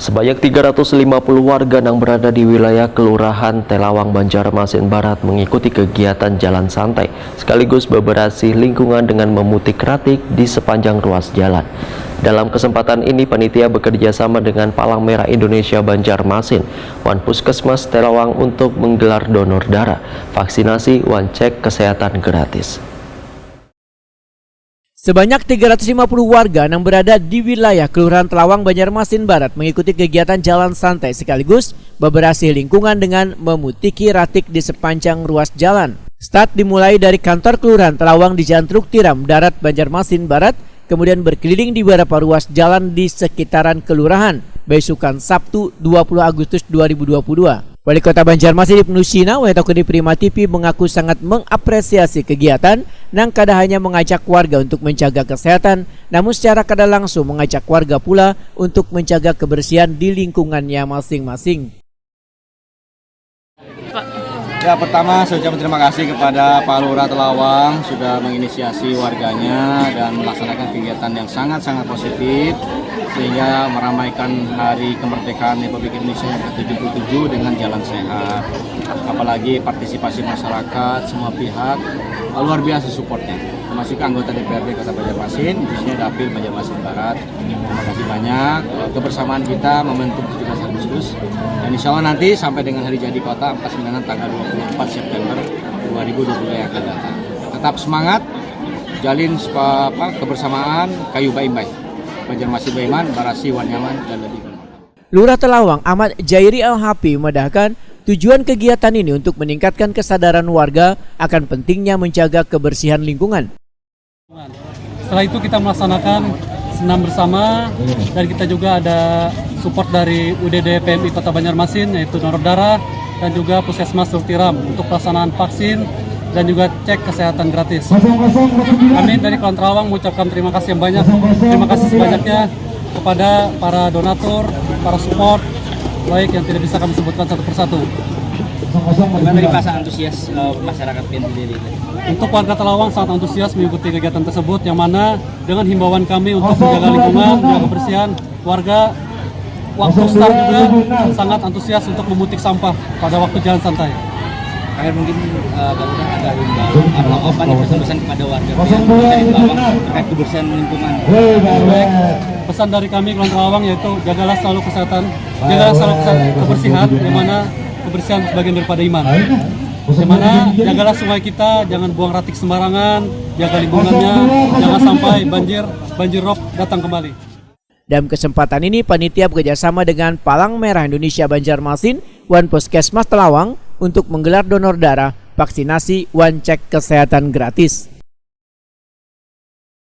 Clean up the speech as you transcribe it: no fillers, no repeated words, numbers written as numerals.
Sebanyak 350 warga yang berada di wilayah Kelurahan Telawang, Banjarmasin Barat mengikuti kegiatan jalan santai sekaligus bebersih lingkungan dengan memutik ratik di sepanjang ruas jalan. Dalam kesempatan ini, panitia bekerja sama dengan Palang Merah Indonesia Banjarmasin, Wan Puskesmas Telawang untuk menggelar donor darah, vaksinasi, wan cek kesehatan gratis. Sebanyak 350 warga yang berada di wilayah Kelurahan Telawang, Banjarmasin Barat mengikuti kegiatan jalan santai sekaligus bebersih lingkungan dengan memutiki ratik di sepanjang ruas jalan. Start dimulai dari kantor Kelurahan Telawang di Jalan Truk Tiram Darat, Banjarmasin Barat, kemudian berkeliling di beberapa ruas jalan di sekitaran kelurahan. Besukan Sabtu 20 Agustus 2022. Wali Kota Banjarmasin Ibnu Sina, Wetokedi Prima TV mengaku sangat mengapresiasi kegiatan yang kada hanya mengajak warga untuk menjaga kesehatan, namun secara kada langsung mengajak warga pula untuk menjaga kebersihan di lingkungannya masing-masing. Ya, pertama saya ucapkan terima kasih kepada Pak Lurah Telawang sudah menginisiasi warganya dan melaksanakan kegiatan yang sangat-sangat positif sehingga meramaikan Hari Kemerdekaan Republik Indonesia yang ke-77 dengan jalan sehat. Apalagi partisipasi masyarakat, semua pihak luar biasa supportnya, termasuk anggota DPRD Kota Banjarmasin, khususnya Dapil Banjarmasin Barat. Terima kasih banyak. Kebersamaan kita membentuk 17 Agustus dan insya Allah nanti sampai dengan hari jadi kota 49 tanggal 24 September 2020 yang akan datang. Tetap semangat, jalin kebersamaan, kayu baimbai. Banjarmasin Baiman, Barasi, Wanyaman, dan lebih. Lurah Telawang Ahmad Jairi Al-Hafi memedahkan tujuan kegiatan ini untuk meningkatkan kesadaran warga akan pentingnya menjaga kebersihan lingkungan. Setelah itu kita melaksanakan senam bersama dan kita juga ada support dari UDD PMI Kota Banjarmasin yaitu donor darah dan juga Puskesmas Truk Tiram untuk pelaksanaan vaksin dan juga cek kesehatan gratis. Kami dari Kelurahan Telawang mengucapkan terima kasih yang banyak, terima kasih sebanyaknya kepada para donatur, para support, baik yang tidak bisa kami sebutkan satu persatu. Bagaimana dari rasa antusias masyarakat sendiri? Untuk warga Telawang sangat antusias mengikuti kegiatan tersebut, yang mana dengan himbauan kami untuk menjaga lingkungan, menjaga kebersihan, warga waktu start juga sangat antusias untuk memutik sampah pada waktu jalan santai. Akhir mungkin Bapak ada himbauan apa nih pesan-pesan kepada warga dari Telawang terkait kebersihan lingkungan? Baik, pesan dari kami Kelurahan Telawang yaitu jagalah selalu kesehatan, jagalah selalu kebersihan, yang mana kebersihan sebagian daripada iman. Yang mana jagalah sungai kita, jangan buang ratik sembarangan, jaga lingkungannya, jangan sampai banjir rob datang kembali. Dalam kesempatan ini, panitia bekerjasama dengan Palang Merah Indonesia Banjarmasin, Wan Puskesmas Telawang untuk menggelar donor darah, vaksinasi, wan cek kesehatan gratis.